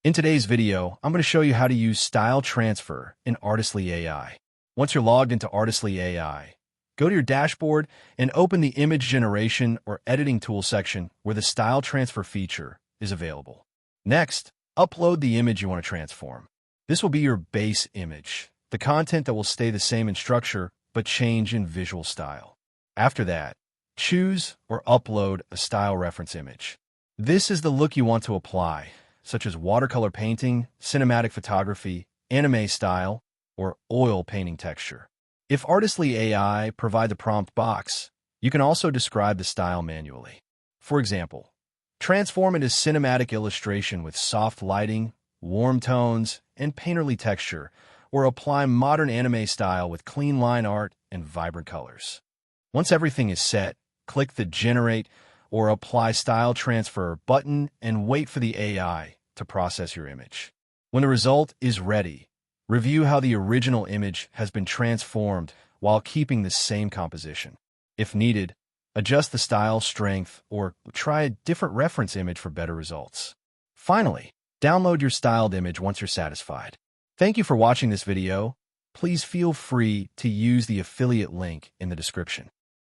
In today's video, I'm going to show you how to use style transfer in Artistly AI. Once you're logged into Artistly AI, go to your dashboard and open the image generation or editing tool section where the style transfer feature is available. Next, upload the image you want to transform. This will be your base image, the content that will stay the same in structure but change in visual style. After that, choose or upload a style reference image. This is the look you want to apply, such as watercolor painting, cinematic photography, anime style, or oil painting texture. If Artistly AI provide the prompt box, you can also describe the style manually. For example, transform it as cinematic illustration with soft lighting, warm tones, and painterly texture, or apply modern anime style with clean line art and vibrant colors. Once everything is set, click the Generate or Apply Style Transfer button and wait for the AI to process your image. When the result is ready, review how the original image has been transformed while keeping the same composition. If needed, adjust the style strength or try a different reference image for better results. Finally, download your styled image once you're satisfied. Thank you for watching this video. Please feel free to use the affiliate link in the description.